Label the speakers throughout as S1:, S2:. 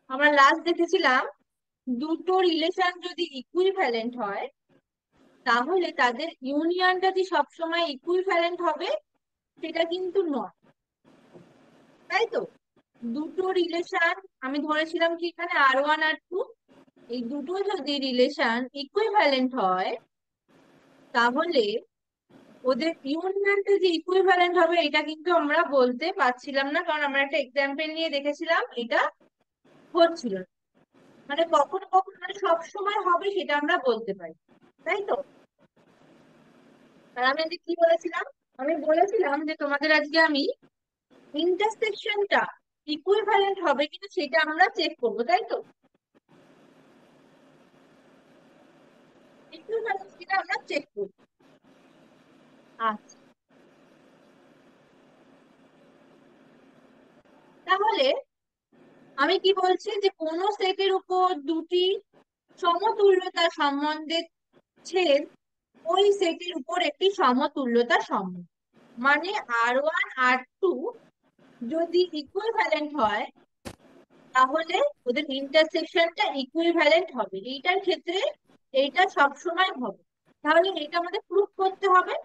S1: আমরা লাস্ট দেখেছিলাম দুটো রিলেশন যদি ইকুইভ্যালেন্ট হয় তাহলে তাদের ইউনিয়নটা যে সবসময় ইকুইভ্যালেন্ট হবে সেটা কিন্তু নয়, তাই তো। দুটো রিলেশন আমি ধরেছিলাম কি এখানে R1 R2, এই দুটো যদি রিলেশন ইকুইভ্যালেন্ট হয় তাহলে ওদের ইউনিয়নটা যে ইকুইভ্যালেন্ট হবে এটা কিন্তু আমরা বলতে পারছিলাম না, কারণ আমরা একটা এক্সাম্পল নিয়ে দেখেছিলাম এটা হচ্ছিল না। মানে কখনো কখনো মানে সব সময় হবে সেটা আমরা বলতে পারি, তাই তো। আর আমি আজকে কি বলেছিলাম, আমি বলেছিলাম যে তোমাদের আজকে আমি ইন্টারসেকশনটা ইকুইভ্যালেন্ট হবে কিনা সেটা আমরা চেক করবো, তাই তো। ইকুইভ্যালেন্স কিনা আমরা চেক করবো। আচ্ছা, তাহলে আমি কি বলছি যে কোন সেটের উপর দুটি সমতুল্যতা সম্বন্ধে ছেদ ওই সেটের উপর একটি সমতুল্যতা সম্বন্ধ। মানে R1 R2 যদি ইকুইভ্যালেন্ট হয় তাহলে ওদের ইন্টারসেকশনটা ইকুইভ্যালেন্ট হবে, এইটার ক্ষেত্রে এইটা সবসময় হবে। তাহলে এটা আমাদের প্রুফ করতে হবে।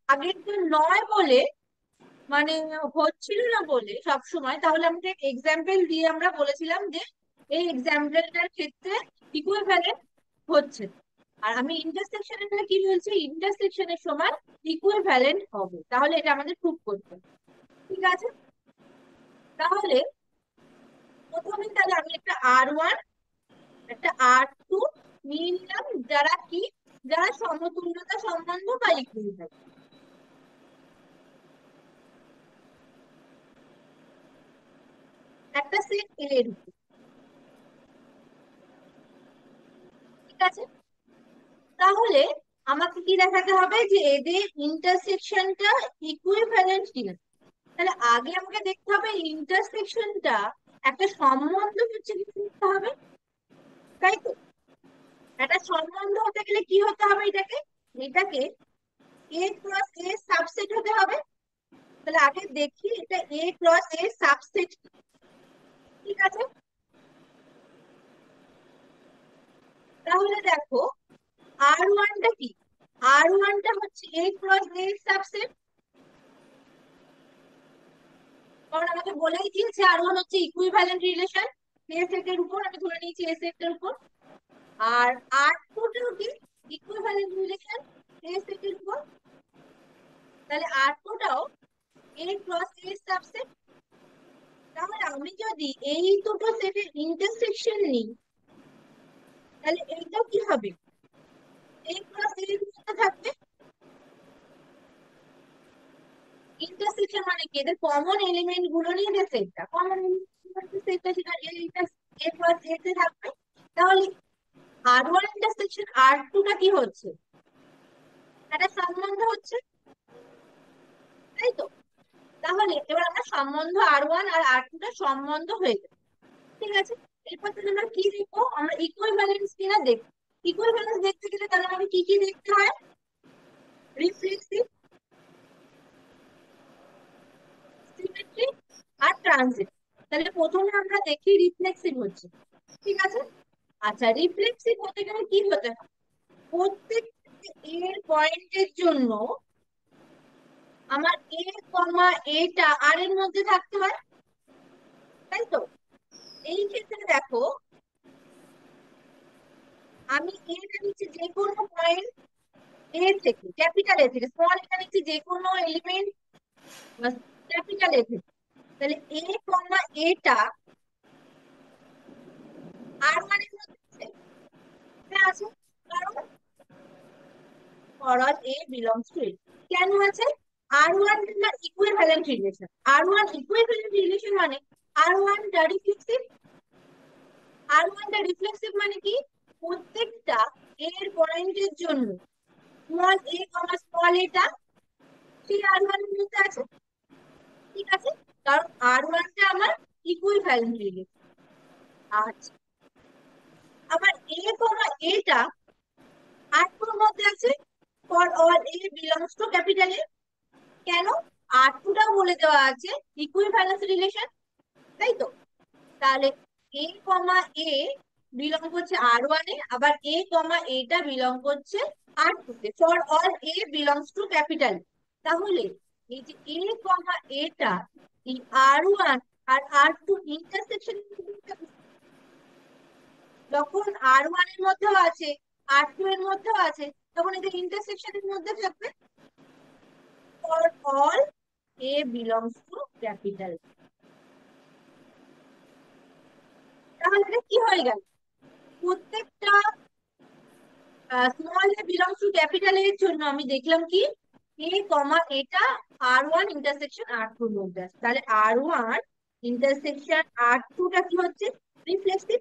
S1: আগের যে নয় বলে মানে হচ্ছিল না বলে সব সময়, তাহলে আমাদের এক্সাম্পল দিয়ে আমরা বলেছিলাম যে এই এক্সাম্পলটার ক্ষেত্রে ইকুইভ্যালেন্ট হচ্ছে। আর আমি ইন্টারসেকশনের ক্ষেত্রে কি বলছি, ইন্টারসেকশনের সময় ইকুইভ্যালেন্ট হবে, তাহলে এটা আমাদের প্রুফ করতে হবে। ঠিক আছে, তাহলে প্রথমে তাহলে আমি একটা R1 একটা R2 নিয়ে নিলাম, যারা কি, যারা সমতুল্যতা সম্বন্ধ বা ইকুইভ্যালেন্ট। একটা সেট এর উপর, ঠিক আছে। তাহলে আমাকে কি দেখাতে হবে যে এদের ইন্টারসেকশনটা ইকুইভ্যালেন্ট কিনা। তাহলে আগে আমাকে দেখতে হবে ইন্টারসেকশনটা একটা সম্বন্ধ হচ্ছে কি দেখতে হবে, তাই তো। একটা সম্বন্ধ হতে গেলে কি হতে হবে, এটাকে এটাকে এ ক্রস এ সাবসেট হতে হবে। তাহলে আগে দেখি এটা এ ক্রস এ সাবসেট, ঠিক আছে। তাহলে দেখো R1টা কি, R1টা হচ্ছে এ ক্রস এ সাবসেট, কারণ আমাকে বলেই দিয়েছে R1 হচ্ছে ইকুইভ্যালেন্ট রিলেশন এ সেটের উপর, আমি ধরে নিয়েছি এ সেটের উপর। আর R2টাও কি ইকুইভ্যালেন্ট রিলেশন এ সেটের উপর, তাহলে R2টাও এ ক্রস এ সাবসেট। তাহলে আমি যদি এই দুটো সেটের ইন্টারসেকশন নিই তাহলে এইটাও কি হবে, এ ক্রস এর মধ্যে থাকবে। ইন্টারসেকশন মানে কি, এদের কমন এলিমেন্ট গুলো নিয়ে যে সেটটা, কমন এলিমেন্ট সেটটা সেটা এইটা এ ক্রস এ তে থাকবে। তাহলে R1 ইন্টারসেকশন R2টা কি হচ্ছে, একটা সম্বন্ধ হচ্ছে, তাই তো। তাহলে এবার আমরা সম্বন্ধ R1 আর R2টা সম্বন্ধ হয়ে যাবে, ঠিক আছে। এরপর তাহলে আমরা কি দেখবো, আমরা ইকুইভ্যালেন্স কিনা দেখবো। ইকুইভ্যালেন্স দেখতে গেলে তাহলে আমাকে কি কি দেখতে হয়, রিফ্লেক্সিভ, সিমেট্রিক আর ট্রানজিট। তাহলে প্রথমে আমরা দেখি রিফ্লেক্সিভ হচ্ছে, ঠিক আছে। আচ্ছা, রিফ্লেক্সিভ হতে গেলে কি হতে হয়, প্রত্যেক এর পয়েন্টের জন্য আমার এ কমা এটা আর এর মধ্যে থাকতে হয়, তাই তো। এই ক্ষেত্রে দেখো আমি এটা নিচ্ছি যে কোনো পয়েন্ট এ থেকে, ক্যাপিটাল এ থেকে, স্মল এটা নিচ্ছি যে কোনো এলিমেন্ট ক্যাপিটাল এ থেকে। তাহলে এ কমা এটা R1 এর মধ্যে আছে, হ্যাঁ আছে, কারণ for all A belongs to A। কেন আছে, R1 না equivalent relation, R1 equivalent relation মানে R1 টা রিফ্লেক্সিভ। R1 টা রিফ্লেক্সিভ মানে কি, প্রত্যেকটা এর পয়েন্টের জন্য স্মল এ কমা স্মল এটা সেই R1 এর মধ্যে আছে, ঠিক আছে। কারণ R1 টা আমার ইকুইভ্যালেন্ট রিলেশন। আচ্ছা, আবার এ কমা এটা R2 এর মধ্যে আছে, for all a belongs to capital A. কেন, R2টাও বলে দেওয়া আছে ইকুইভ্যালেন্স রিলেশন, তাই তো। তাহলে এ কমা এ বিলং করছে R1 এ, আবার এ কমা এটা বিলং করছে R2 তে, for all a belongs to capital. তাহলে এই যে এ কমা এটা, এই R1 আর R2 ইন্টারসেকশন, যখন R1 এর মধ্যেও আছে, R2 এর মধ্যেও আছে, তখন এদের ইন্টারসেকশনের মধ্যে থাকবে, for all a belongs to capital. তাহলে এটা কি হয়ে গেল, প্রত্যেকটা small a belongs to capital এর জন্য আমি দেখলাম কি এ কমা এটা R1 ইন্টারসেকশন R2 এর মধ্যে আছে। তাহলে R1 ইন্টারসেকশন R2 টা কি হচ্ছে, রিফ্লেক্সিভ।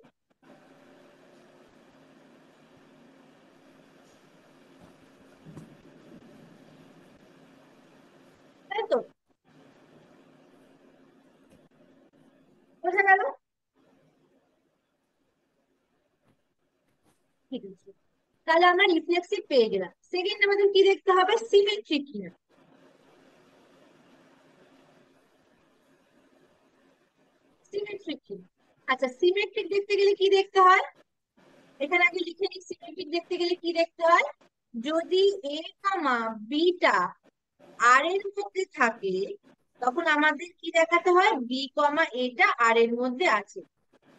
S1: তাই তো, বোঝা গেল? ঠিক আছে, তাহলে আমরা রিফ্লেক্সিভ পেয়ে গেলাম। সেকেন্ড আমাদের কি দেখতে হবে, সিমেট্রিক কিনা। সিমেট্রিক কিনা, আচ্ছা সিমেট্রিক দেখতে গেলে কি দেখতে হয়, এখানে আগে লিখে নিই। সিমেট্রিক দেখতে গেলে কি দেখতে হয়, যদি এ কমা বিটা আর এর মধ্যে থাকে, তখন আমাদের কি দেখাতে হয়, বি কমা এটা আর এর মধ্যে আছে,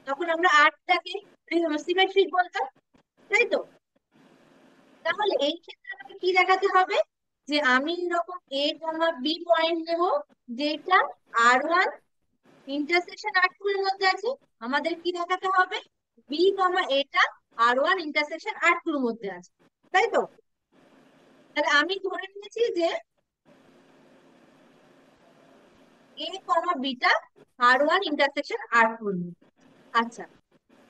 S1: তখন আমরা আরটাকে সিমেট্রিক বলতাম, তাই তো? তাহলে এই ক্ষেত্রে আমাকে কি দেখাতে হবে, যে আমি এরকম এ কমা বি পয়েন্ট নেব, যেটা R1 ইন্টারসেকশন R2 এর মধ্যে আছে, আমাদের কি দেখাতে হবে, বি কমা এটা R1 ইন্টারসেকশন R2 এর মধ্যে আছে, তাই তো? তাহলে আমি ধরে নিয়েছি যে এ কমা বিটা R1 ইন্টারসেকশন R2 এর মধ্যে। আচ্ছা,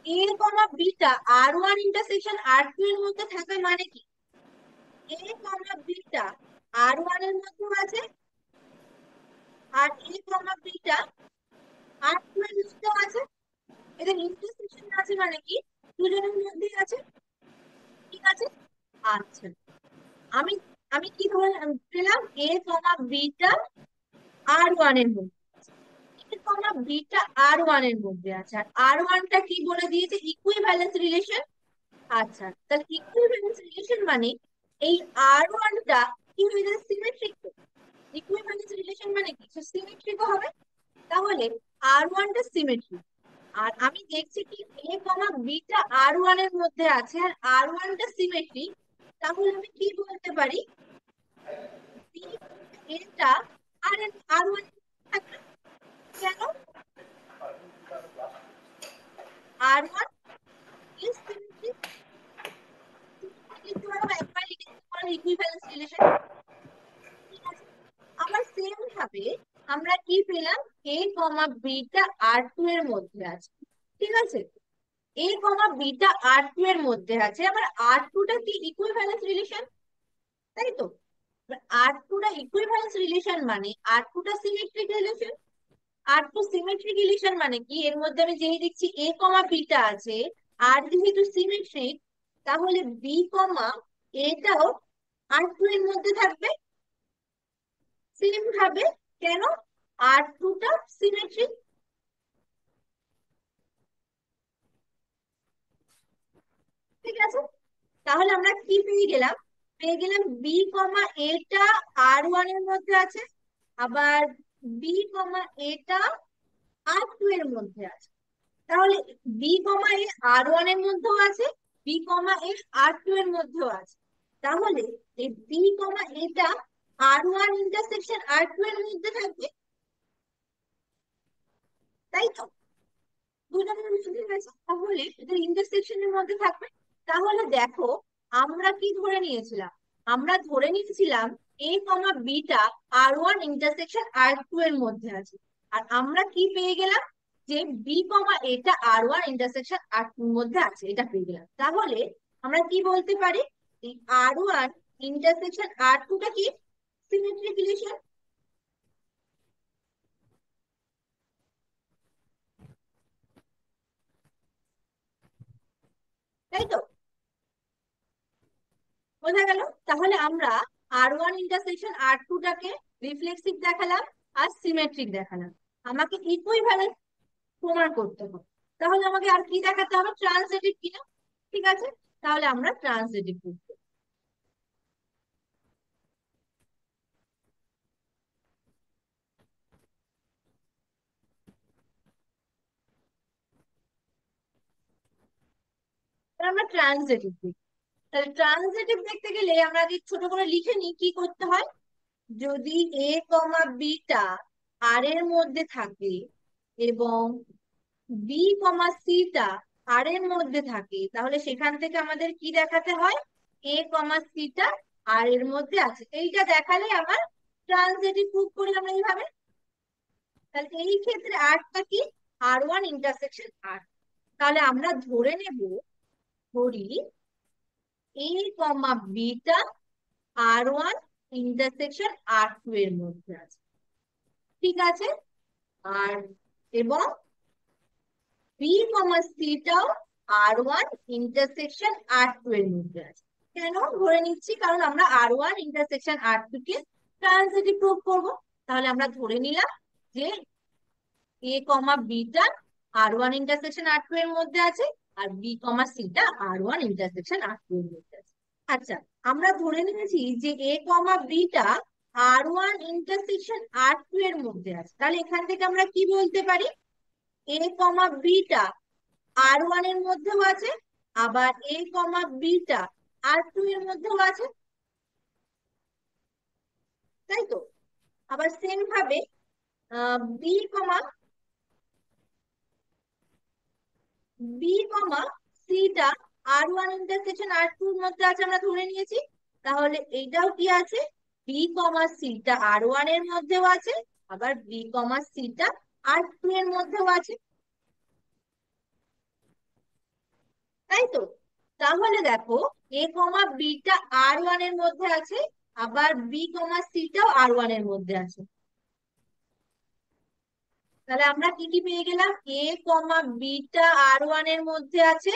S1: এ কমা বিটা R1 ইন্টারসেকশন R2 এর মধ্যে থাকা মানে কি, এ কমা বিটা R1 এর মধ্যে আছে, আর এ কমা বিটা R2 এর মধ্যে আছে, এদের ইন্টারসেকশন আছে মানে কি, দুজনের মধ্যেই আছে, ঠিক আছে? আচ্ছা, আমি আমি কি ধরে পেলাম, এ কমা বিটা R1 এর মধ্যে, এ কমা বিটা R1 এর মধ্যে আছে, আর R1 টা কি বলে দিয়েছে, ইকুইভ্যালেন্স রিলেশন। আচ্ছা, তাহলে ইকুইভ্যালেন্স রিলেশন মানে এই R1 টা কি হয়ে যাবে, সিমেট্রিক। ইকুইভ্যালেন্স রিলেশন মানে কি, সিমেট্রিকও হবে। তাহলে R1 টা সিমেট্রিক, আর আমি দেখছি কি এ কমা বিটা R1 এর মধ্যে আছে, আর R1 টা সিমেট্রিক, তাহলে আমি কি বলতে পারি, বি এটা আর R1 থাকবে, কেন, R1 ইজ সিমেট্রিক। লিখতে পারো, একবার লিখে দিতে পারো ইকুইভ্যালেন্স রিলেশন, ঠিক আছে? আবার সেম ভাবে আমরা কি পেলাম, এ কমা বিটা R2 এর মধ্যে আছে, ঠিক আছে? এ কমা বিটা R2 এর মধ্যে আছে, আবার R2 টা কি ইকুইভ্যালেন্স রিলেশন, তাই তো? R2 টা ইকুইভ্যালেন্স রিলেশন মানে R2 টা symmetric relation. R2 symmetric relation মানে কি, এর মধ্যে আমি যেই দেখছি এ কমা বিটা আছে, আর যেহেতু সিমেট্রিক, তাহলে বি কমা এটাও R2 এর মধ্যে থাকবে, সেম ভাবে, কেন, R2 টা সিমেট্রিক, ঠিক আছে? তাহলে আমরা কি পেয়ে গেলাম, পেয়ে গেলাম বি কমা এটা R1 এর মধ্যে আছে, আবার বি কমা এটা R2 এর মধ্যে আছে। তাহলে বি কমা এ R1 এর মধ্যেও আছে, বি কমা এ R2 এর মধ্যেও আছে। তাহলে এই বি কমা এটা R1 ইন্টারসেকশন R2 এর মধ্যে থাকবে, তাই তো? দুজনের মধ্যে আছে, তাহলে এটা ইন্টারসেকশনের মধ্যে থাকবে। তাহলে দেখো, আমরা কি ধরে নিয়েছিলাম, আমরা ধরে নিয়েছিলাম এ কমা বিটা R1 ইন্টারসেকশন R2 এর মধ্যে আছে, আর আমরা কি পেয়ে গেলাম, যে বি কমা এটা R1 ইন্টারসেকশন R2 এর মধ্যে আছে, এটা পেয়ে গেলাম। তাহলে আমরা কি বলতে পারি, এই R1 ইন্টারসেকশন R2 টা কি, সিমেট্রিক রিলেশন, তাই তো? বোঝা গেল? তাহলে আমরা R1 ইন্টারসেকশন R2 টাকে রিফ্লেক্সিভ দেখালাম আর সিমেট্রিক দেখালাম, আমাকে ইকুইভ্যালেন্স প্রমাণ করতে হবে। তাহলে আমাকে আর কি দেখাতে হবে, ট্রান্সিটিভ কিনা। ঠিক আছে, তাহলে আমরা ট্রান্সিটিভ প্রুফ করব। এবার আমরা ট্রান্সিটিভ দেখব। তাহলে ট্রান্সিটিভ দেখতে গেলে আমরা আগে ছোট করে লিখে নিই কি করতে হয়। যদি এ কমা বিটা আর এর মধ্যে থাকে এবং বি কমা সিটা আর এর মধ্যে থাকে, তাহলে সেখান থেকে আমাদের কি দেখাতে হয়, এ কমা সিটা আর এর মধ্যে আছে, এইটা দেখালে আমার ট্রান্সিটিভ প্রুফ করি আমরা এইভাবে। তাহলে এই ক্ষেত্রে আরটা কি, আর ওয়ান ইন্টারসেকশন আর। তাহলে আমরা ধরে নেব, ধরি এ কমা বিটা আর ওয়ান ইন্টারসেকশন আর টু এর মধ্যে আছে। ঠিক আছে, আর এবং বি কমা সিটাও আর ওয়ান ইন্টারসেকশন আর টু এর মধ্যে আছে। কেন ধরে নিচ্ছি, কারণ আমরা আর ওয়ান ইন্টারসেকশন আর টু কে ট্রান্সিটিভ প্রুফ করবো। তাহলে আমরা ধরে নিলাম যে এ কমা বিটা আর ওয়ান ইন্টারসেকশন আর টু এর মধ্যে আছে, আর বি কমা সিটা আর ওয়ান ইন্টারসেকশন আর টু এর মধ্যে আছে। আচ্ছা, আমরা ধরে নিয়েছি যে এ কমা বিটা আর ওয়ান ইন্টারসেকশন আর টু এর মধ্যে আছে। তাহলে এখান থেকে আমরা কি বলতে পারি, এ কমা বিটা আর ওয়ান এর মধ্যেও আছে, আবার এ কমা বিটা আর টু এর মধ্যেও আছে, তাই তো। আবার সেম ভাবে বি কমা বি কমা সিটা আর ওয়ান ইন্টারসেকশন আর টু এর মধ্যে আছে আমরা ধরে নিয়েছি। তাহলে এইটাও কি আছে, বি কমা সিটা আর ওয়ান এর মধ্যেও আছে, আবার বি কমা সিটা আর টু এর মধ্যেও আছে, তাই তো। তাহলে দেখো এ কমা বিটা আর ওয়ান এর মধ্যে আছে, আবার বি কমা সিটাও আর ওয়ান এর মধ্যে আছে। তাহলে আমরা কি কি পেয়ে গেলাম, এ কমা বিটা আর ওয়ান এর মধ্যে আছে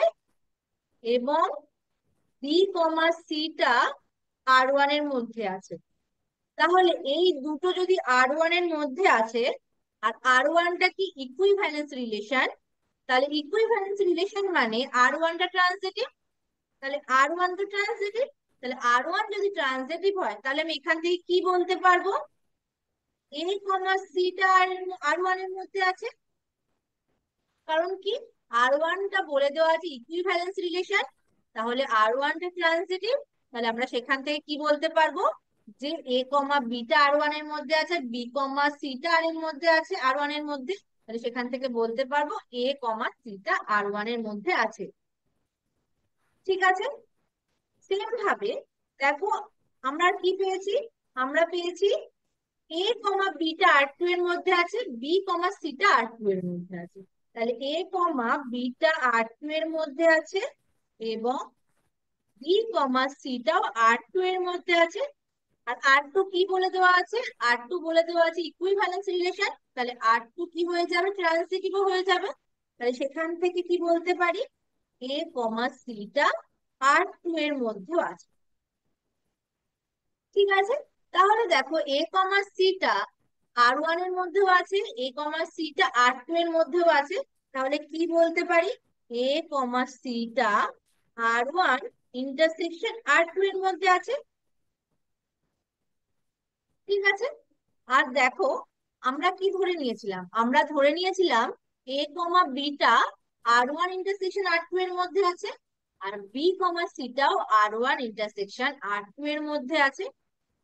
S1: এবং বি কমা সিটা আর ওয়ান এর মধ্যে আছে। তাহলে এই দুটো যদি আর ওয়ান এর মধ্যে আছে, আর আর ওয়ানটা কি ইকুইভ্যালেন্স রিলেশন, তাহলে ইকুইভ্যালেন্স রিলেশন মানে আর ওয়ানটা ট্রান্সিটিভ, তাহলে আর ওয়ান তো ট্রান্সিটিভ। তাহলে আর ওয়ান যদি ট্রান্সিটিভ হয়, তাহলে আমি এখান থেকে কি বলতে পারবো, এ কমা সিটা আর ওয়ান এর মধ্যে আছে। কারণ কি, আর ওয়ানটা বলে দেওয়া আছে ইকুইভ্যালেন্স রিলেশন, তাহলে আর ওয়ানটা ট্রান্সিটিভ। তাহলে আমরা সেখান থেকে কি বলতে পারবো, যে এ কমা বিটা আর ওয়ান এর মধ্যে আছে, বি কমা সিটা আর এর মধ্যে আছে আর ওয়ান এর মধ্যে। তাহলে সেখান থেকে বলতে পারবো এ কমা সিটা আর ওয়ান এর মধ্যে আছে। ঠিক আছে, সেম ভাবে দেখো আমরা আর কি পেয়েছি, আমরা পেয়েছি এ কমা বিটা আর টু এর মধ্যে আছে, বি কমা সিটা আর টু এর মধ্যে আছে। তাহলে এ কমা বিটা আর টু এর মধ্যে আছে এবং বি কমা সিটাও আর টু এর মধ্যে আছে। আর আর টু কি বলে দেওয়া আছে, আর টু বলে দেওয়া আছে ইকুইভ্যালেন্স রিলেশন, তাহলে আর টু কি হয়ে যাবে, ট্রান্সিটিভ হয়ে যাবে। তাহলে সেখান থেকে কি বলতে পারি, এ কমা সিটা আর টু এর মধ্যেও আছে। ঠিক আছে, তাহলে দেখো এ কমা সিটা আর ওয়ান এর মধ্যেও আছে, এ কমা সিটা আর টু এর মধ্যেও আছে। তাহলে কি বলতে পারি, এ কমা সিটা আর ওয়ান ইন্টারসেকশন আর টু এর মধ্যে আছে। ঠিক আছে, আর দেখো আমরা কি ধরে নিয়েছিলাম, আমরা ধরে নিয়েছিলাম এ কমা বিটা আর ওয়ান ইন্টারসেকশন আর টু এর মধ্যে আছে, আর বি কমা সিটাও আর ওয়ান ইন্টারসেকশন আর টু এর মধ্যে আছে।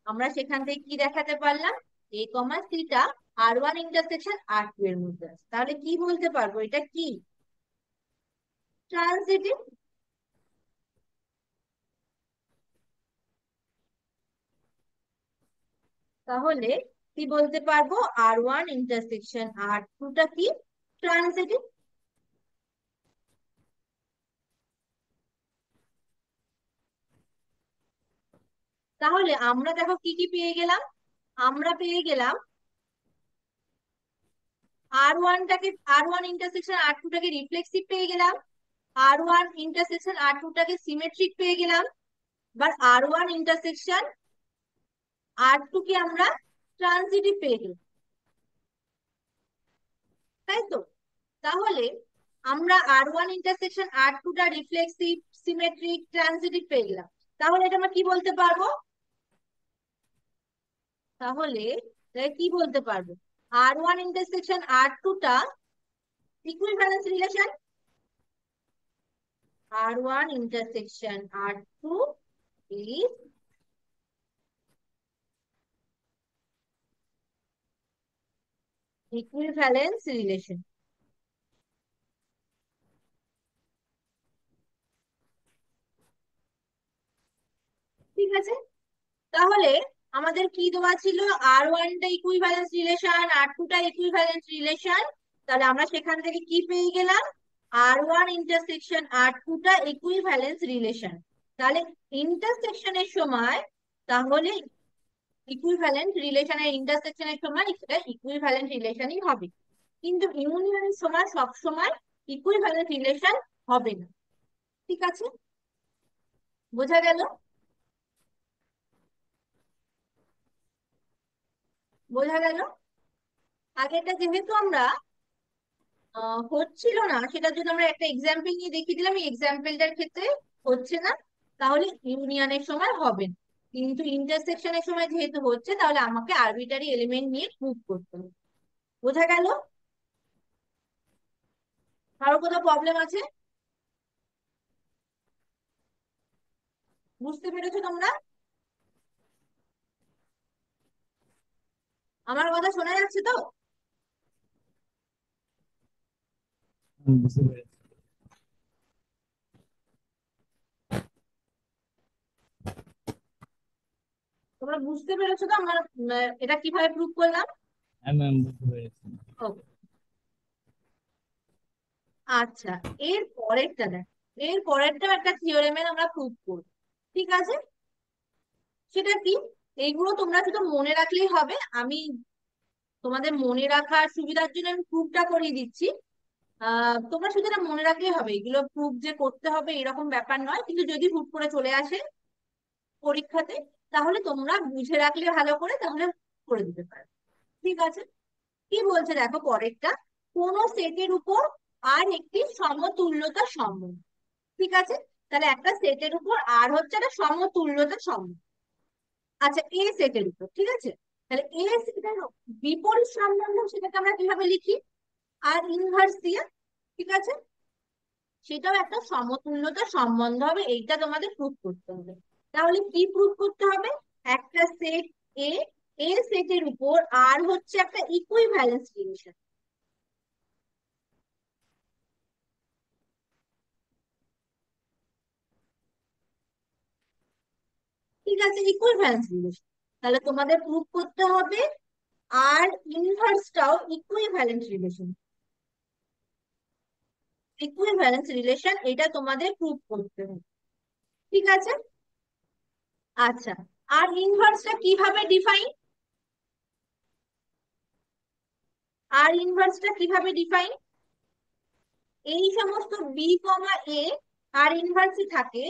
S1: আমরা সেখান থেকে কি দেখাতে পারলাম, এ কমা সিটা আর ওয়ান ইন্টারসেকশন আর টু এর মধ্যে আছে। তাহলে কি বলতে পারবো, এটা কি ট্রান্সিটিভ। তাহলে কি বলতে পারবো, আর ওয়ান ইন্টারসেকশন আর টুটা কি ট্রান্সিটিভ। তাহলে আমরা দেখো কি কি পেয়ে গেলাম, আমরা পেয়ে গেলাম আর ওয়ানটাকে, আর ওয়ান ইন্টারসেকশন আর টুটাকে রিফ্লেক্সিভ পেয়ে গেলাম, আর ওয়ান ইন্টারসেকশন আর টুটাকে সিমেট্রিক পেয়ে গেলাম, but R one intersection R two কে আমরা ট্রানজিটিভ পেয়ে গেলাম, তাই তো। তাহলে আমরা R1 ইন্টারসেকশন R2 টা রিফ্লেক্সিভ, সিমেট্রিক, ট্রানজিটিভ পেয়ে গেলাম। তাহলে এটা আমরা কি বলতে পারবো? তাহলে কি বলতে পারবো? R1 ইন্টারসেকশন R2 টা equivalence relation, R1 intersection R2 is equivalence relation। ঠিক আছে, তাহলে আমাদের কি দেওয়া ছিল? R1 টা ইকুইভ্যালেন্স রিলেশন, R2 টা ইকুইভ্যালেন্স রিলেশন। তাহলে আমরা সেখান থেকে কি পেয়ে গেলাম? R1 ইন্টারসেকশন R2 টা ইকুইভ্যালেন্স রিলেশন। তাহলে ইন্টারসেকশনের সময়, তাহলে ইকুইভ্যালেন্ট রিলেশনের ইন্টারসেকশনের সময় সেটা ইকুইভ্যালেন্ট রিলেশনই হবে, কিন্তু ইউনিয়নের সময় সব সময় ইকুইভ্যালেন্ট রিলেশন হবে না। ঠিক আছে, বোঝা গেল? বোঝা গেল? আগেটা যেহেতু আমরা হচ্ছিল না, সেটার জন্য আমরা একটা এক্সাম্পল নিয়ে দেখিয়ে দিলাম, এই এক্সাম্পলটার ক্ষেত্রে হচ্ছে না, তাহলে ইউনিয়নের সময় হবে না। কিন্তু ইন্টারসেকশনের সময় যেহেতু হচ্ছে, তাহলে আমাকে আরবিটারি এলিমেন্ট নিয়ে প্রুভ করতে হবে। বোঝা গেল? কারো কোথাও প্রবলেম আছে? বুঝতে পেরেছো তোমরা? আমার কথা শোনা যাচ্ছে তো?
S2: বুঝতে পেরেছি।
S1: তোমরা বুঝতে পেরেছো তো আমার এটা কিভাবে প্রুভ করলাম?
S2: হ্যাঁ ম্যাম, বুঝতে পেরেছি।
S1: Okay, আচ্ছা, এর পরেরটা দেখ, এর পরেরটা একটা থিওরেমের আমরা প্রুভ করব। ঠিক আছে, সেটা কি? এইগুলো তোমরা শুধু মনে রাখলেই হবে। আমি তোমাদের মনে রাখার সুবিধার জন্য আমি প্রুফটা করিয়ে দিচ্ছি। তোমরা শুধু এটা মনে রাখলেই হবে, এগুলো প্রুফ যে করতে হবে এরকম ব্যাপার নয়, কিন্তু যদি হুট করে চলে আসে পরীক্ষাতে, তাহলে তোমরা বুঝে রাখলে ভালো করে, তাহলে করে দিতে পারো। ঠিক আছে, কি বলছে দেখো পরেরটা। কোন সেটের উপর আর একটি সমতুল্যতা সম্বন্ধ। ঠিক আছে, তাহলে একটা সেটের উপর আর হচ্ছে একটা সমতুল্যতা সম্বন্ধ। আচ্ছা, এ সেটের উপর, ঠিক আছে, তাহলে এ সেটের বিপরীত সম্বন্ধ সেটাকে আমরা কিভাবে লিখি? আর ইনভার্স দিয়ে। ঠিক আছে, সেটাও একটা সমতুল্যতা সম্বন্ধ হবে, এইটা তোমাদের প্রুফ করতে হবে। তাহলে কি প্রুফ করতে হবে? একটা সেট এ, এ সেটের উপর আর হচ্ছে একটা ইকুইভ্যালেন্স রিলেশন। ঠিক আছে, ইকুইভ্যালেন্স রিলেশন। তাহলে তোমাদের প্রুফ করতে হবে আর ইনভার্সটাও ইকুইভ্যালেন্ট রিলেশন। ইকুইভ্যালেন্স রিলেশন এটা তোমাদের প্রুফ করতে হবে। ঠিক আছে, আচ্ছা, আর ইনভার্সটা কিভাবে ডিফাইন? আর ইনভার্সটা কিভাবে ডিফাইন? এই সমস্ত বি কমা এ আর ইনভার্সই থাকে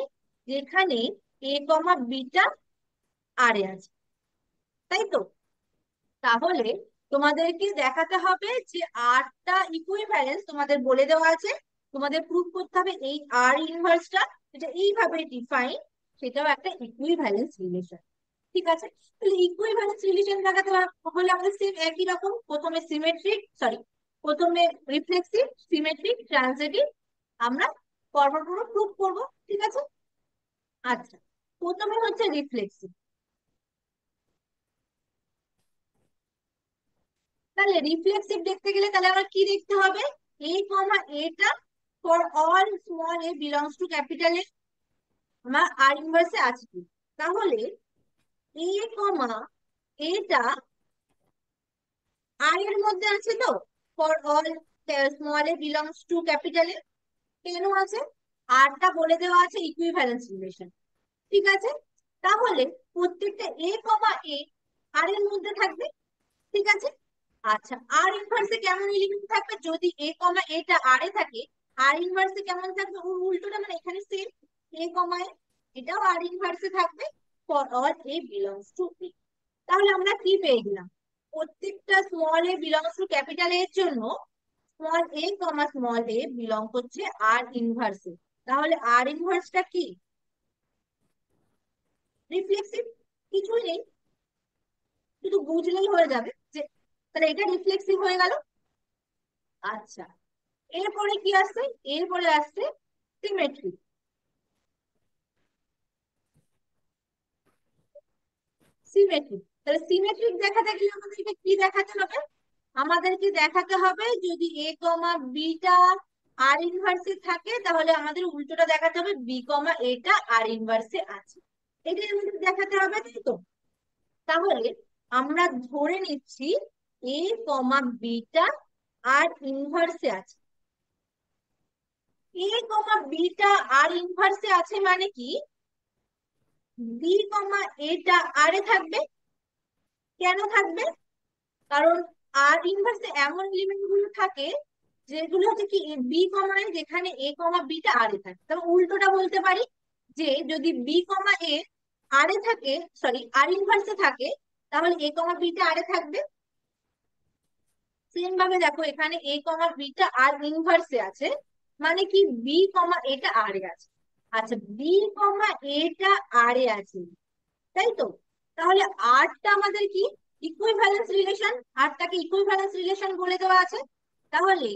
S1: যেখানে এ কমা বিটা আর এ আছে, তাই তো? তাহলে তোমাদেরকে দেখাতে হবে যে আরটা ইকুইভ্যালেন্স তোমাদের বলে দেওয়া আছে, তোমাদের প্রুফ করতে হবে এই আর ইনভার্সটা যেটা এইভাবে ডিফাইন, সেটাও একটা ইকুইভ্যালেন্স রিলেশন। ঠিক আছে, তাহলে ইকুইভ্যালেন্স রিলেশন দেখাতে হলে আমাদের সেম একই রকম, প্রথমে সিমেট্রিক, সরি, প্রথমে রিফ্লেক্সিভ, সিমেট্রিক, ট্রানজিটিভ আমরা পরপর পরপর প্রুফ করবো। ঠিক আছে, আচ্ছা, প্রথমে হচ্ছে রিফ্লেক্সিভ। তাহলে রিফ্লেক্সিভ দেখতে গেলে তাহলে আমরা কি দেখতে হবে? এ কমা এটা for all small a belongs to capital A, আমার আর ইনভার্সে আছে কি? তাহলে এ কমা এটা আর এর মধ্যে আছে তো, for all small a belongs to capital A. কেন আছে? আরটা বলে দেওয়া আছে ইকুইভ্যালেন্স রিলেশন। ঠিক আছে, তাহলে প্রত্যেকটা এ কমা এ আর এর মধ্যে থাকবে। ঠিক আছে, আচ্ছা, আর ইনভার্সে কেমন এলিমেন্ট থাকবে? যদি এ কমা এটা আর এ থাকে, আর ইনভার্সে কেমন থাকবে? ওর উল্টোটা, মানে এখানে সেম এ কমা এ, এটাও আর ইনভার্সে থাকবে for all a belongs to a. তাহলে আমরা কি পেয়ে গেলাম? প্রত্যেকটা small a belongs to capital এর জন্য small a comma small a belong করছে আর ইনভার্সে। তাহলে আর ইনভার্সটা কি? রিফ্লেক্সিভ। কিছুই নেই, শুধু বুঝলেই হয়ে যাবে যে তাহলে এটা রিফ্লেক্সিভ হয়ে গেল। আচ্ছা, এরপরে কি আসছে? এরপরে আসছে সিমেট্রি। সিমেট্রিক, তাহলে সিমেট্রিক দেখাতে গেলে আমাদেরকে কি দেখাতে হবে? আমাদেরকে দেখাতে হবে যদি এ কমা বিটা আর ইনভার্সে থাকে, তাহলে আমাদের উল্টোটা দেখাতে হবে বি কমা এটা আর ইনভার্সে আছে। এটাই আমাদের দেখাতে হবে, তাই তো? তাহলে আমরা ধরে নিচ্ছি এ কমা বিটা আর ইনভার্সে আছে। এ কমা বিটা আর ইনভার্সে আছে মানে কি? বি কমা এটা আর এ থাকবে। কেন থাকবে? কারণ আর ইনভার্সে এমন এলিমেন্ট গুলো থাকে যেগুলো হচ্ছে কি বি কমা, যেখানে এ কমা বিটা আর এ থাকে। তবে উল্টোটা বলতে পারি যে যদি বি কমা এ আর এ থাকে, সরি আর ইনভার্সে থাকে, তাহলে এ কমা বিটা আর এ থাকবে। সেম ভাবে দেখো এখানে এ কমা বিটা আর ইনভার্সে আছে, মানে কি বি কমা এটা আর এ আছে। আচ্ছা, বি কমা এটা আর এ আছে, তাই তো? তাহলে আরটা আমাদের কি? Equivalence relation. আরটাকে ইকুইভ্যালেন্স রিলেশন বলে দেওয়া আছে। তাহলে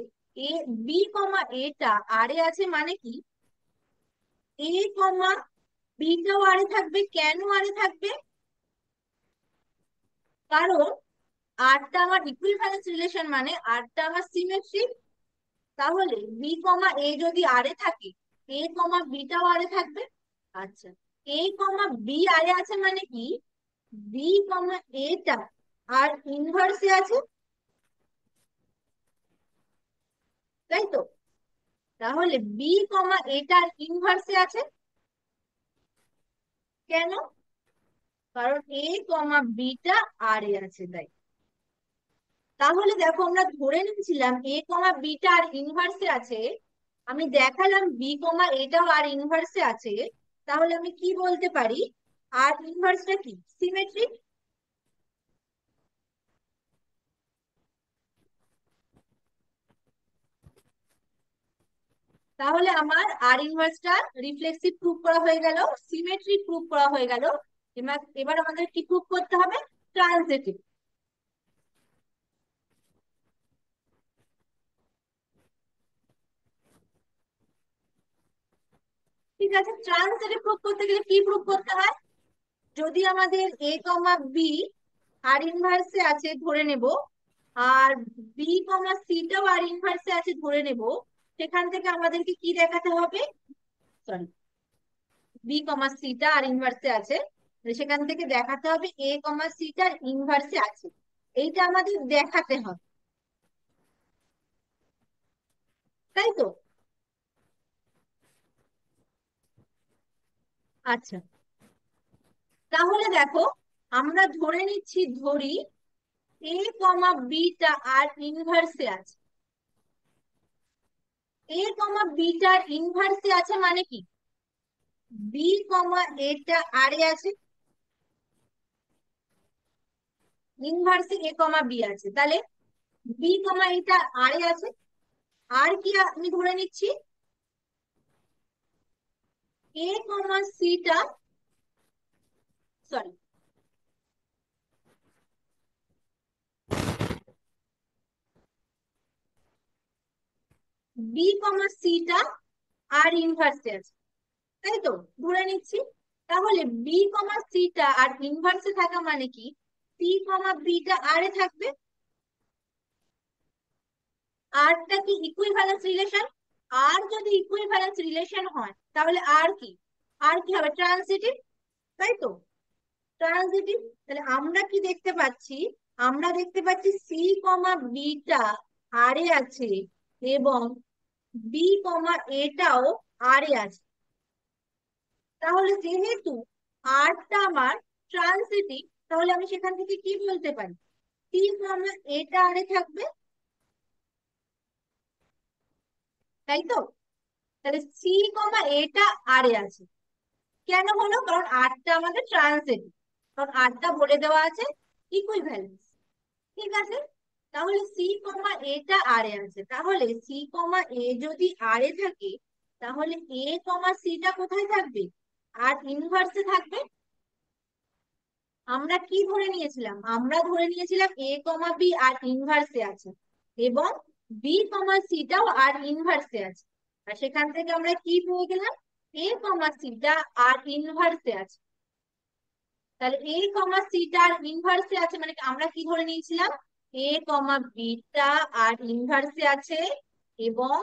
S1: এ বি কমা এটা আর এ আছে মানে কি এ কমা বিটাও আর এ থাকবে। কেন আর এ থাকবে? কারণ আরটা আমার ইকুইভ্যালেন্স রিলেশন, মানে আরটা আমার সিমেট্রিক। তাহলে বি কমা এ যদি আর এ থাকে, এ কমা বিটাও আর এ থাকবে। আচ্ছা, এ কমা বি আর এ আছে মানে কি বি কমা এটা আর ইনভার্সে আছে, তাই তো? তাহলে বি কমা এটার ইনভার্সে আছে। কেন? কারণ এ কমা বিটা আর এ আছে, তাই। তাহলে দেখো আমরা ধরে নিয়েছিলাম এ কমা বিটা আর ইনভার্সে আছে, আমি দেখালাম বি কমা এটাও আর ইনভার্সে আছে। তাহলে আমি কি বলতে পারি? আর ইনভার্সটা কি? সিমেট্রিক। তাহলে আমার আর ইনভার্সটা রিফ্লেক্সিভ প্রুভ করা হয়ে গেল, সিমেট্রিক প্রুভ করা হয়ে গেল। এবার এবার আমাদের কি প্রুভ করতে হবে? ট্রানজিটিভ। ঠিক আছে, ট্রানজিটিভ প্রুভ করতে গেলে কি প্রুভ করতে হয়? যদি আমাদের এ কমা বি আর ইনভার্সে আছে ধরে নেব, আর বি কমা সিটাও আর ইনভার্সে আছে ধরে নেব, সেখান থেকে আমাদেরকে কি দেখাতে হবে? সরি, বি কমা সিটা আর ইনভার্সে আছে, সেখান থেকে দেখাতে হবে এ কমা সিটা আর ইনভার্সে আছে। এইটা আমাদের দেখাতে হবে, তাই তো? আচ্ছা, তাহলে দেখো আমরা ধরে নিচ্ছি, ধরি এ কমা বিটা আর ইনভার্সে আছে। এ কমা বিটার ইনভার্সে আছে মানে কি বি কমা এটা আর এ আছে, ইনভার্সে এ কমা বি আছে। তাহলে বি কমা এটা আর এ আছে। আর কি আমি ধরে নিচ্ছি এ কমা সিটা, সরি, বি কমা সিটা আর ইনভার্সে আছে, তাই তো? ধরে নিচ্ছি। তাহলে বি কমা সিটা আর ইনভার্সে থাকা মানে কি সি কমা বিটা আর এ থাকবে। আরটা কি ইকুইভ্যালেন্স রিলেশন? আর যদি ইকুইভ্যালেন্স রিলেশন হয় তাহলে আর কি? আর কি হবে? ট্রানজিটিভ, তাই তো? ট্রানজিটিভ। তাহলে আমরা কি দেখতে পাচ্ছি? আমরা দেখতে পাচ্ছি সি কমা বিটা আর এ আছে এবং বি কমা এটাও আর এ আছে। তাহলে যেহেতু আরটা আমার ট্রানজিটিভ, তাহলে আমি সেখান থেকে কি বলতে পারি? সি কমা এটা আর এ থাকবে, তাই তো? তাহলে সি কমা এটা আর এ আছে। কেন হলো? কারণ আরটা আমাদের ট্রানজিটিভ, কারণ আরটা বলে দেওয়া আছে ইকুইভ্যালেন্স। ঠিক আছে, তাহলে সি কমা এটা আর এ আছে, তাহলে সি কমা এ যদি আর এ থাকে, তাহলে এ কমা সিটা কোথায় থাকবে? আর ইনভার্সে থাকবে। আমরা কি ধরে নিয়েছিলাম? আমরা ধরে নিয়েছিলাম এ কমা বি আর ইনভার্সে আছে, এবং বি কমা সিটাও আর ইনভার্সে আছে। আর সেখান থেকে আমরা কি পেয়ে গেলাম? এ কমা সিটা আর ইনভার্সে আছে। তাহলে এ কমা সিটা আর ইনভার্সে আছে মানে আমরা কি ধরে নিয়েছিলাম? এ কমা বিটা আর ইনভার্সে আছে, এবং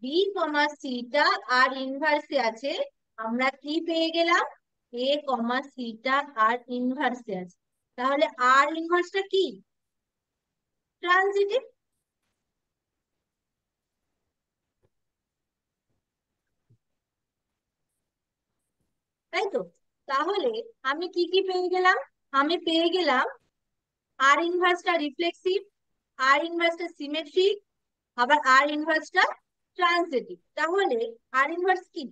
S1: বি কমা সিটা আর ইনভার্সে আছে। আমরা কি পেয়ে গেলাম? এ কমা সিটা আর ইনভার্সে আছে। তাহলে আর ইনভার্সটা কি? ট্রানজিটিভ। তাই তো? তাহলে আমি কি কি পেয়ে গেলাম? আমি পেয়ে গেলাম আর ইনভার্সটা রিফ্লেক্সিভ, আর ইনভার্সটা সিমেট্রিক, আবার আর ইনভার্সটা ট্রানজিটিভ। তাহলে আর ইনভার্স কি?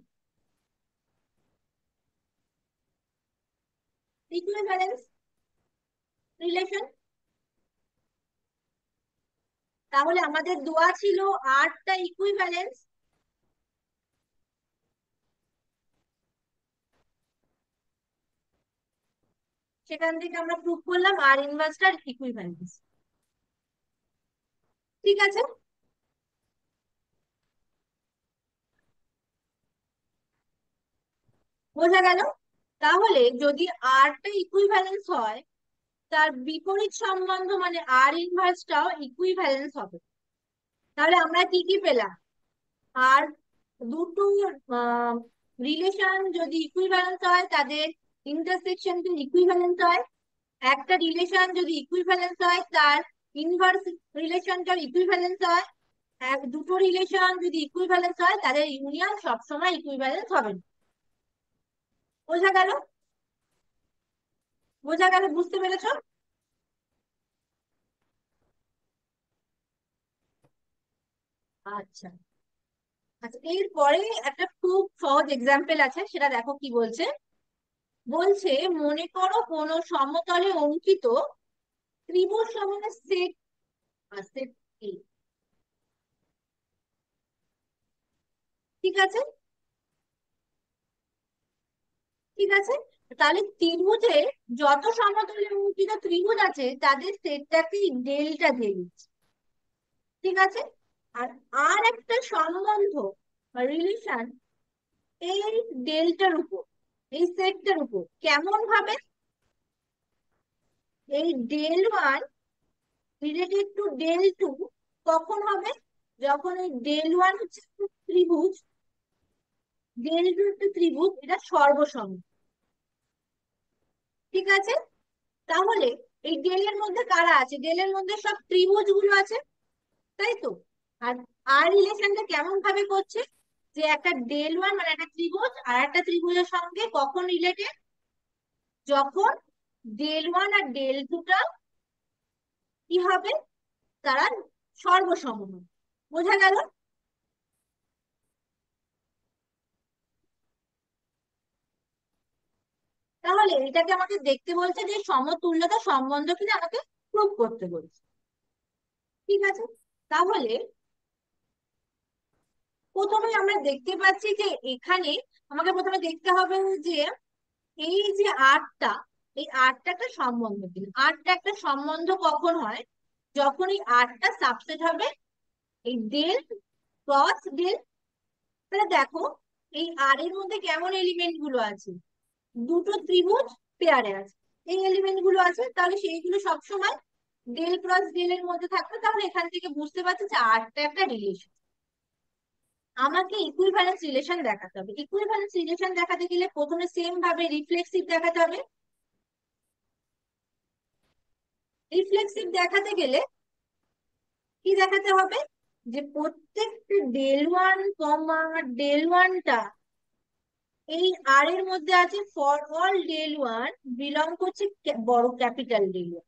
S1: Equivalence relation. তাহলে আমাদের দেওয়া ছিল আটটা ইকুইভ্যালেন্স, সেখান থেকে আমরা প্রুভ করলাম আর ইনভার্সটার ইকুইভ্যালেন্স। ঠিক আছে? বোঝা গেল? তাহলে যদি আরটা ইকুইভ্যালেন্স হয়, তার বিপরীত সম্বন্ধ মানে আর ইনভার্সটাও ইকুইভ্যালেন্স হবে। তাহলে আমরা কি কি পেলাম? আর দুটো রিলেশন যদি ইকুইভ্যালেন্স হয়, তাদের ইন্টারসেকশন ইকুইভ্যালেন্স হয়। একটা রিলেশন যদি ইকুইভ্যালেন্স হয়, তার ইনভার্স রিলেশনটাও ইকুইভ্যালেন্স হয়। দুটো রিলেশন যদি ইকুইভ্যালেন্স হয়, তাদের ইউনিয়ন সবসময় ইকুইভ্যালেন্স হবে না। বোঝা গেল? বোঝা গেল? বুঝতে পেরেছো? আচ্ছা। আচ্ছা, এরপরে একটা খুব সহজ এক্সাম্পল আছে, সেটা দেখো কি বলছে। বলছে, মনে করো কোনো সমতলে অঙ্কিত ত্রিভুজ সমূহের সেট আছে A। ঠিক আছে? ঠিক আছে। তাহলে ত্রিভুজে যত সমতলে অঙ্কিত ত্রিভুজ আছে, তাদের সেটটাকে ডেল্টা দিয়ে দিচ্ছে। ঠিক আছে? আর আর একটা সম্বন্ধ বা রিলেশন এই ডেল্টার উপর, এই সেটটার উপর কেমন ভাবে? এই ডেল 1 রিলেটেড টু ডেল 2 কখন হবে? যখন এই ডেল 1 হচ্ছে একটা ত্রিভুজ, ডেল 2 একটা ত্রিভুজ, এটা সর্বসম। ঠিক আছে? তাহলে এই ডেল এর মধ্যে কারা আছে? ডেল এর মধ্যে সব ত্রিভুজ গুলো আছে, তাই তো? আর আর রিলেশনটা কেমন ভাবে করছে? যে একটা ডেল 1 মানে একটা ত্রিভুজ আর একটা ত্রিভুজের সঙ্গে কখন রিলেটেড? যখন ডেল 1 আর ডেল 2টা কি হবে? তারা সর্বসম হবে। বোঝা গেল? তাহলে এটাকে আমাকে দেখতে বলছে যে সমতুল্যতা সম্বন্ধ কিনা আমাকে প্রুভ করতে বলছে। ঠিক আছে? তাহলে প্রথমে আমরা দেখতে পাচ্ছি যে এখানে আমাকে প্রথমে দেখতে হবে যে এই যে আটটা, এই আটটা একটা সম্বন্ধ কিনা। আটটা একটা সম্বন্ধ কখন হয়? যখন এই আটটা সাবসেট হবে এই ডেল ক্রস ডেল। তাহলে দেখো, এই আর এর মধ্যে কেমন এলিমেন্ট গুলো আছে? দুটো ত্রিভুজ পেয়ারে আছে, এই এলিমেন্ট গুলো আছে, তাহলে সেইগুলো সবসময় ডেল ক্রস ডেল এর মধ্যে থাকবে। তাহলে এখান থেকে বুঝতে পারছি যে আরটা একটা রিলেশন। আমাকে ইকুইভ্যালেন্স রিলেশন দেখাতে হবে। ইকুইভ্যালেন্স রিলেশন দেখাতে গেলে প্রথমে সেম ভাবে রিফ্লেক্সিভ দেখাতে হবে। রিফ্লেক্সিভ দেখাতে গেলে কি দেখাতে হবে? যে প্রত্যেকটা ডেল 1 কমা ডেল 1টা এই আর এর মধ্যে আছে ফর অল ডেল 1 বিলং করছে বড় ক্যাপিটাল ডেল 1।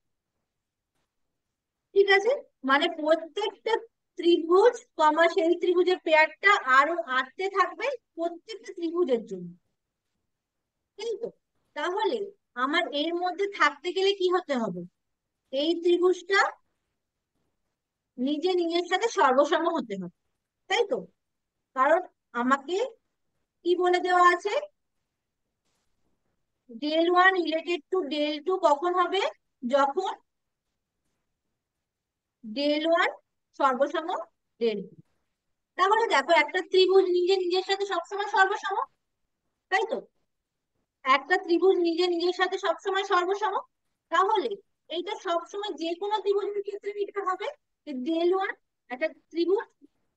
S1: ঠিক আছে? মানে প্রত্যেকটা ত্রিভুজ কমা সেই ত্রিভুজের পেয়ারটা আরো আটতে থাকবে প্রত্যেকটা ত্রিভুজের জন্য। তাই তো? তাহলে আমার এর মধ্যে থাকতে গেলে কি হতে হবে? এই ত্রিভুজটা নিজে নিজের সাথে সর্বসম হতে হবে, তাই তো? কারণ আমাকে কি বলে দেওয়া আছে, del one related to del two কখন হবে, যখন ডেল ওয়ান সর্বসম ডেল টু। তাহলে দেখো, একটা ত্রিভুজ নিজে নিজের সাথে সবসময় সর্বসম, তাই তো? একটা ত্রিভুজ নিজে নিজের সাথে সবসময় সর্বসম। তাহলে এইটা সবসময় যে কোনো ত্রিভুজের ক্ষেত্রে এটা হবে যে ডেল ওয়ান একটা ত্রিভুজ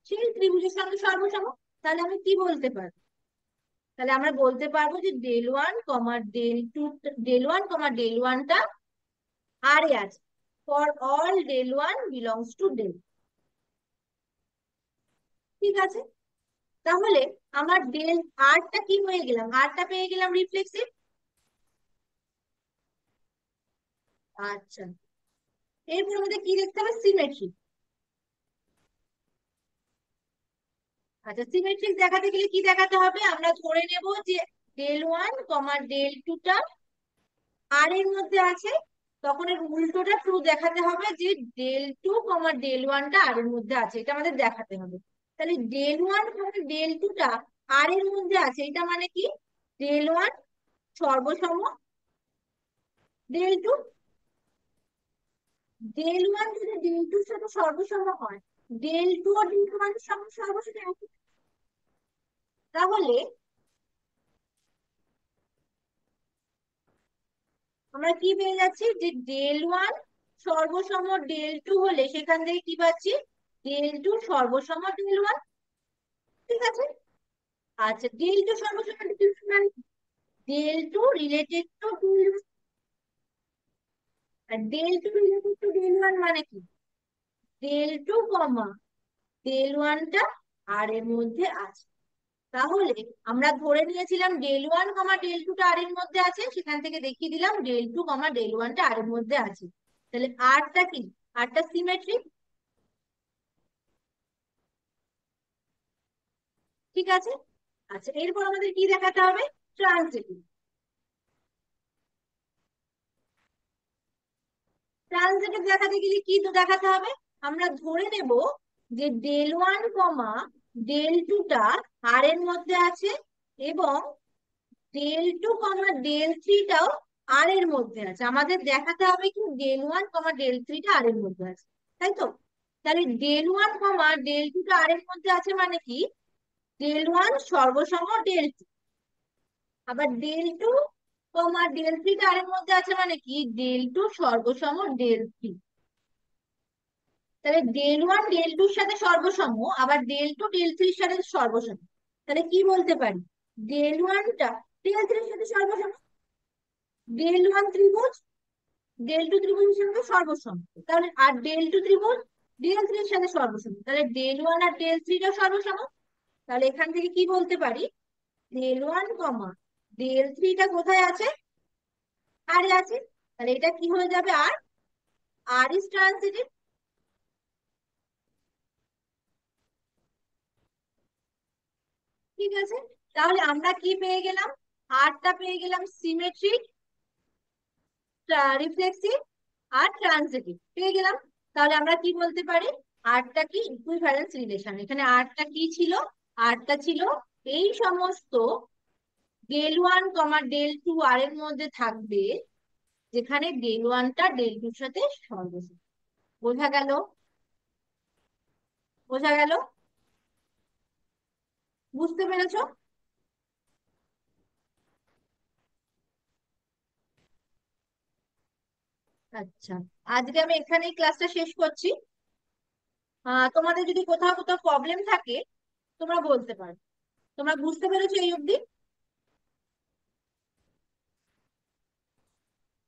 S1: সেই ত্রিভুজের সঙ্গে সর্বসম। তাহলে আমি কি বলতে পারবো? তাহলে আমরা বলতে পারবো যে del one comma del two, del one comma del ওয়ানটা আর এ আছে, for all del one belongs to del. ঠিক আছে? তাহলে আমার ডেল আরটা কি হয়ে গেলাম, আরটা পেয়ে গেলাম রিফ্লেক্সিভ। আচ্ছা, এরপর আমাদের কি দেখতে হবে, সিমেট্রি। আচ্ছা, সিমেট্রিক দেখাতে গেলে কি দেখাতে হবে, আমরা ধরে নেব যে ডেল ওয়ান কমা ডেল টুটা আর এর মধ্যে আছে, তখন এর উল্টোটা ট্রু দেখাতে হবে যে ডেল টু কমা ডেল ওয়ানটা আর এর মধ্যে আছে, এটা আমাদের দেখাতে হবে। তাহলে ডেল ওয়ান কমা ডেল টুটা আর এর মধ্যে আছে, এটা মানে কি, ডেল ওয়ান সর্বসম ডেল টু। ডেল ওয়ান যদি ডেল টুর সাথে সর্বসম হয়, ডেল টু আর ডেল ওয়ানের সঙ্গে সর্বসম একই। তাহলে আমরা কি পেয়ে যাচ্ছি, যে ডেল ওয়ান সর্বসম ডেল টু হলে সেখান থেকে কি পাচ্ছি, ডেল টু সর্বসম ডেল ওয়ান। ঠিক আছে? আচ্ছা, ডেল টু সর্বসম ডেল টু মানে del two related to del, আর del two related to del one মানে কি, ডেল টু কমা ডেল ওয়ানটা আর এর মধ্যে আছে। তাহলে আমরা ধরে নিয়েছিলাম ডেল ওয়ান কমা ডেল টুটা আর এর মধ্যে আছে, সেখান থেকে দেখিয়ে দিলাম ডেল টু কমা ডেল ওয়ানটা আর এর মধ্যে আছে। তাহলে আরটা কি, আরটা সিমেট্রিক। ঠিক আছে? আচ্ছা, এরপর আমাদের কি দেখাতে হবে, ট্রানজিটিভ। ট্রানজিটিভ দেখাতে গেলে কি তো দেখাতে হবে, আমরা ধরে নেব যে ডেল ওয়ান কমা ডেল টুটা আর এর মধ্যে আছে, এবং ডেল টু কমা ডেল থ্রিটাও আর এর মধ্যে আছে। আমাদের দেখাতে হবে কি ডেল ওয়ান কমা ডেল থ্রিটা আর এর মধ্যে আছে, তাই তো? তাহলে ডেল ওয়ান কমা ডেল টুটা আর এর মধ্যে আছে মানে কি, ডেল ওয়ান সর্বসম ডেল টু। আবার ডেল টু কমা ডেল থ্রিটা আর এর মধ্যে আছে মানে কি, ডেল টু সর্বসম ডেল থ্রি। তাহলে ডেল ওয়ান ডেল টুর সাথে সর্বসম, আবার ডেল টু ডেল থ্রির সাথে সর্বসম। তাহলে কি বলতে পারি, ডেল ওয়ানটা ডেল থ্রির সাথে সর্বসম, ডেল ওয়ান ত্রিভুজ ডেল টু ত্রিভুজের সঙ্গে সর্বসম। তাহলে আর ডেল টু ত্রিভুজ ডেল থ্রির সাথে সর্বসম, তাহলে ডেল ওয়ান আর ডেল থ্রিটা সর্বসম। তাহলে এখান থেকে কি বলতে পারি, ডেল ওয়ান কমা ডেল থ্রিটা কোথায় আছে, আর এ আছে। তাহলে এটা কি হয়ে যাবে, আর আর ইজ ট্রান্সিটিভ। ঠিক আছে? তাহলে আমরা কি পেয়ে গেলাম, আরটা পেয়ে গেলাম সিমেট্রিক, রিফ্লেক্সিভ আর ট্রানজিটিভ পেয়ে গেলাম। তাহলে আমরা কি বলতে পারি, আরটা কি ইকুইভ্যালেন্স রিলেশন। এখানে আরটা কি ছিল, আরটা ছিল এই সমস্ত del one comma del two R এর মধ্যে থাকবে, যেখানে ডেল ওয়ানটা ডেল টুর সাথে সর্বসম। বোঝা গেল? বোঝা গেল? বুঝতে পেরেছো? আচ্ছা, আজকে আমি এখানেই ক্লাসটা শেষ করছি। তোমাদের যদি কোথাও কোথাও প্রবলেম থাকে তোমরা বলতে পারো। তোমরা বুঝতে পেরেছো এই অবধি?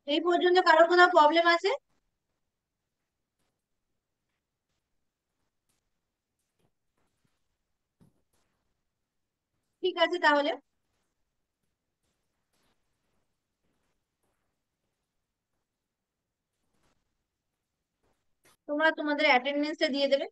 S1: এই পর্যন্ত কারোর কোথাও প্রবলেম আছে? ঠিক আছে, তাহলে তোমরা তোমাদের অ্যাটেন্ডেন্সটা দিয়ে দেবে।